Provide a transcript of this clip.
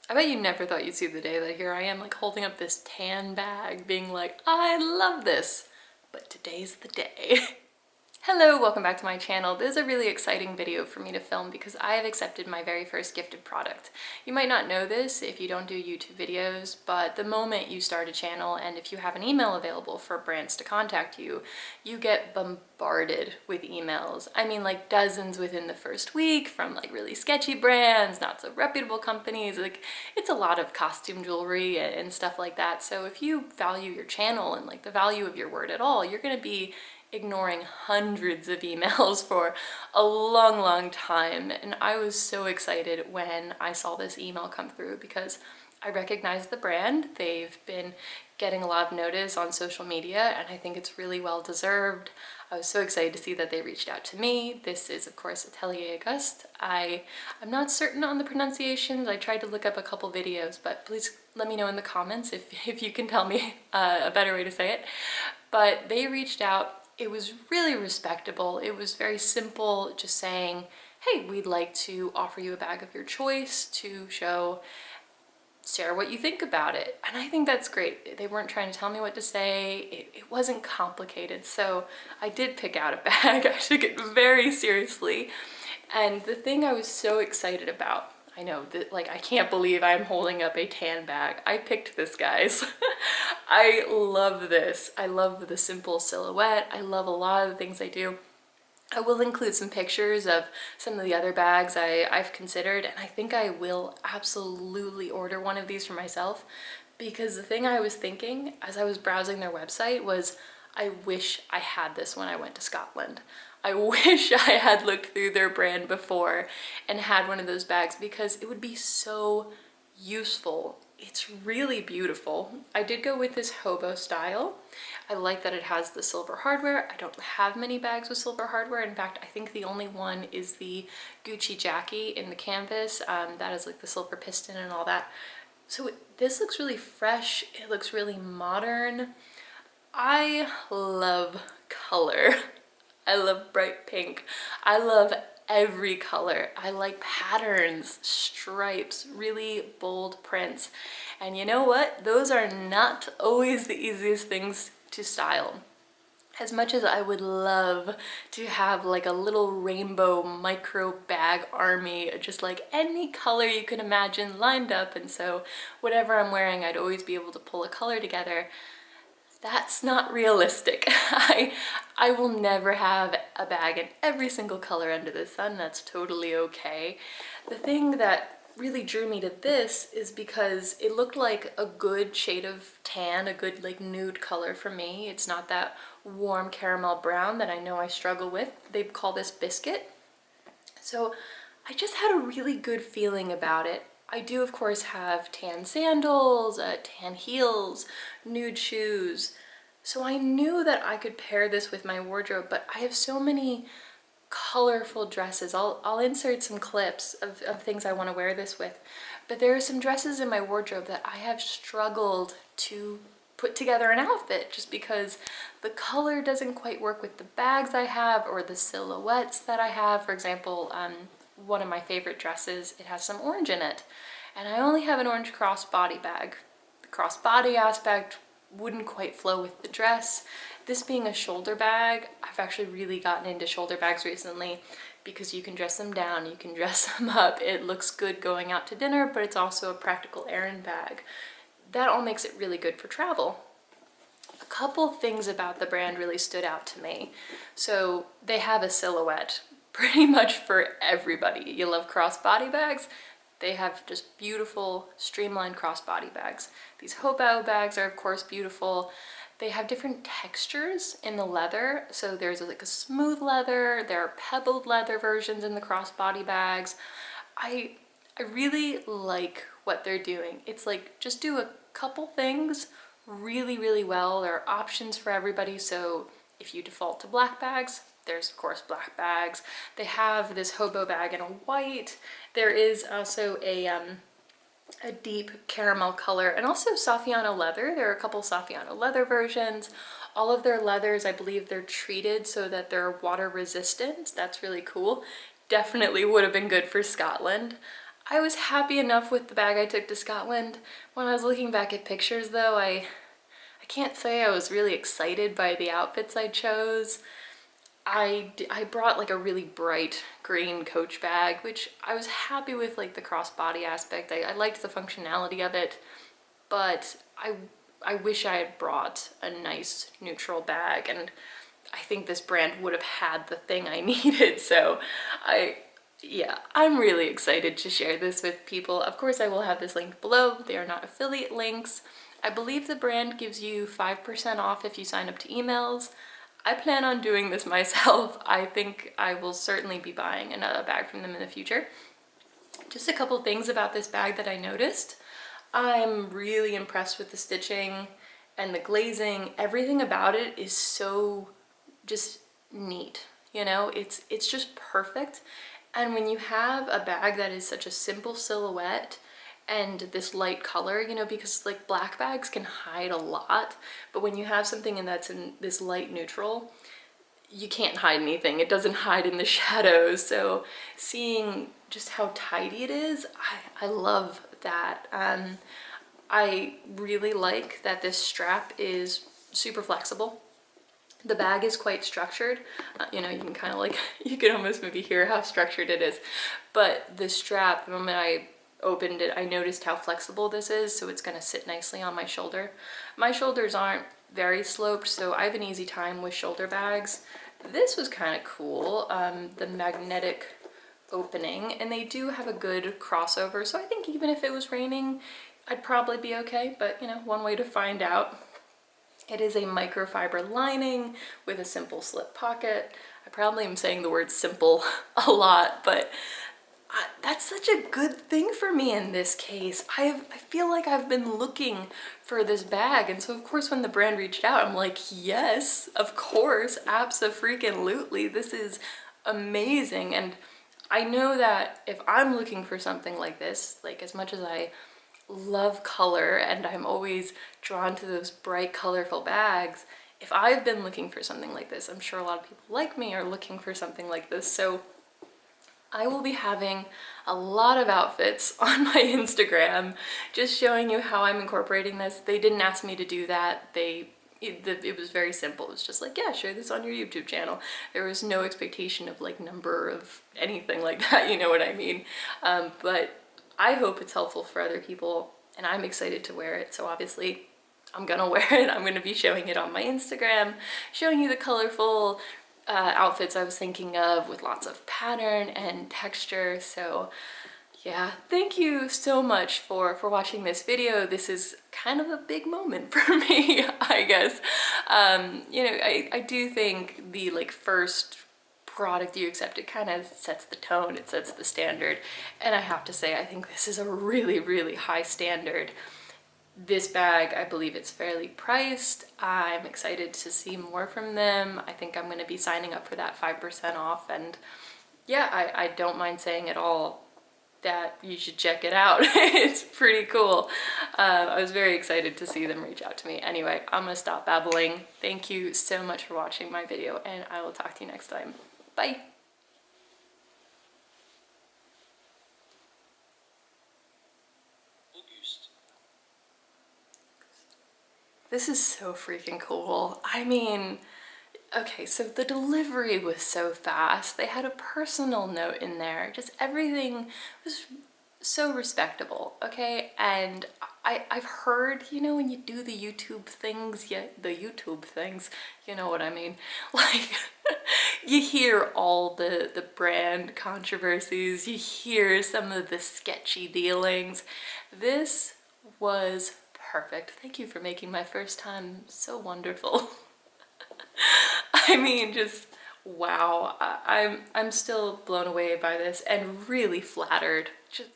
I bet you never thought you'd see the day that here I am like holding up this tan bag being like, I love this, but today's the day. Hello, welcome back to my channel. This is a really exciting video for me to film because I have accepted my very first gifted product. You might not know this if you don't do YouTube videos, but the moment you start a channel and if you have an email available for brands to contact you, you get bombarded with emails. I mean, like dozens within the first week from like really sketchy brands, not so reputable companies. Like it's a lot of costume jewelry and stuff like that. So if you value your channel and like the value of your word at all, you're gonna be ignoring hundreds of emails for a long time. And I was so excited when I saw this email come through because I recognize the brand. They've been getting a lot of notice on social media and I think it's really well deserved. I was so excited to see that they reached out to me. This is of course Ateliers Auguste. I'm not certain on the pronunciations. I tried to look up a couple videos, but please let me know in the comments if you can tell me a better way to say it. But they reached out. It was really respectable. It was very simple, just saying, hey, we'd like to offer you a bag of your choice to share what you think about it. And I think that's great. They weren't trying to tell me what to say. It wasn't complicated. So I did pick out a bag. I took it very seriously. And the thing I was so excited about, I know that, like, I can't believe I'm holding up a tan bag. I picked this, guys. I love this. I love the simple silhouette. I love a lot of the things I do. I will include some pictures of some of the other bags I've considered, and I think I will absolutely order one of these for myself because the thing I was thinking as I was browsing their website was, I wish I had this when I went to Scotland. I wish I had looked through their brand before and had one of those bags because it would be so useful. It's really beautiful. I did go with this hobo style. I like that it has the silver hardware. I don't have many bags with silver hardware. In fact, I think the only one is the Gucci Jackie in the canvas. That is like the silver piston and all that. So this looks really fresh. It looks really modern. I love color. I love bright pink. I love every color. I like patterns, stripes, really bold prints. And you know what? Those are not always the easiest things to style. As much as I would love to have like a little rainbow micro bag army, just like any color you can imagine lined up, and so whatever I'm wearing, I'd always be able to pull a color together. That's not realistic. I will never have a bag in every single color under the sun. That's totally okay. The thing that really drew me to this is because it looked like a good shade of tan, a good like nude color for me. It's not that warm caramel brown that I know I struggle with. They call this biscuit. So I just had a really good feeling about it. I do, of course, have tan sandals, tan heels, nude shoes. So I knew that I could pair this with my wardrobe, but I have so many colorful dresses. I'll insert some clips of things I want to wear this with. But there are some dresses in my wardrobe that I have struggled to put together an outfit just because the color doesn't quite work with the bags I have or the silhouettes that I have. For example, one of my favorite dresses, it has some orange in it, and I only have an orange crossbody bag. The crossbody aspect wouldn't quite flow with the dress. This being a shoulder bag, I've actually really gotten into shoulder bags recently because you can dress them down, you can dress them up. It looks good going out to dinner, but it's also a practical errand bag. That all makes it really good for travel. A couple things about the brand really stood out to me. So they have a silhouette pretty much for everybody. You love crossbody bags? They have just beautiful streamlined crossbody bags. These hobo bags are of course beautiful. They have different textures in the leather. So there's like a smooth leather, there are pebbled leather versions in the crossbody bags. I really like what they're doing. It's like just do a couple things really well. There are options for everybody. So if you default to black bags, there's of course black bags. They have this hobo bag in a white. There is also a deep caramel color and also Saffiano leather. There are a couple Saffiano leather versions. All of their leathers, I believe they're treated so that they're water resistant. That's really cool. Definitely would have been good for Scotland. I was happy enough with the bag I took to Scotland. When I was looking back at pictures though, I can't say I was really excited by the outfits I chose. I brought like a really bright green Coach bag, which I was happy with, like the crossbody aspect. I liked the functionality of it, but I wish I had brought a nice neutral bag, and I think this brand would have had the thing I needed. So yeah, I'm really excited to share this with people. Of course, I will have this linked below. They are not affiliate links. I believe the brand gives you 5% off if you sign up to emails. I plan on doing this myself. I think I will certainly be buying another bag from them in the future. Just a couple things about this bag that I noticed. I'm really impressed with the stitching and the glazing. Everything about it is so just neat, you know? It's just perfect. And when you have a bag that is such a simple silhouette and this light color, you know, because like black bags can hide a lot, but when you have something that's in this light neutral, you can't hide anything. It doesn't hide in the shadows. So seeing just how tidy it is, I love that. I really like that this strap is super flexible. The bag is quite structured. You know, you can kind of like, you can almost maybe hear how structured it is. But the strap, the moment I opened it, I noticed how flexible this is, so it's gonna sit nicely on my shoulder. My shoulders aren't very sloped, so I have an easy time with shoulder bags. This was kind of cool, the magnetic opening, and they do have a good crossover, so I think even if it was raining, I'd probably be okay, but you know, one way to find out. It is a microfiber lining with a simple slip pocket. I probably am saying the word simple a lot, but that's such a good thing for me in this case. I feel like I've been looking for this bag, and so of course when the brand reached out, I'm like, yes, of course, abso-freaking-lutely, this is amazing. And I know that if I'm looking for something like this, like as much as I love color and I'm always drawn to those bright colorful bags, if I've been looking for something like this, I'm sure a lot of people like me are looking for something like this. So I will be having a lot of outfits on my Instagram, just showing you how I'm incorporating this. They didn't ask me to do that. It was very simple. It was just like, yeah, share this on your YouTube channel. There was no expectation of like number of anything like that, you know what I mean? But I hope it's helpful for other people, and I'm excited to wear it. So obviously I'm gonna wear it. I'm gonna be showing it on my Instagram, showing you the colorful outfits I was thinking of with lots of pattern and texture. So yeah, thank you so much for watching this video. This is kind of a big moment for me, I guess. You know, I do think the like first product you accept, it kind of sets the tone, it sets the standard. And I have to say, I think this is a really, really high standard. This bag, I believe it's fairly priced. I'm excited to see more from them. I think I'm going to be signing up for that 5% off. And yeah, I don't mind saying at all that you should check it out. It's pretty cool. I was very excited to see them reach out to me. Anyway, I'm going to stop babbling. Thank you so much for watching my video, and I will talk to you next time. Bye. Auguste. This is so freaking cool. I mean, okay, so the delivery was so fast. They had a personal note in there. Just everything was so respectable, okay? And I've heard, you know, when you do the YouTube things, you know what I mean? Like, you hear all the brand controversies, you hear some of the sketchy dealings. This was perfect. Thank you for making my first time so wonderful. I mean, just wow. I'm still blown away by this and really flattered. Just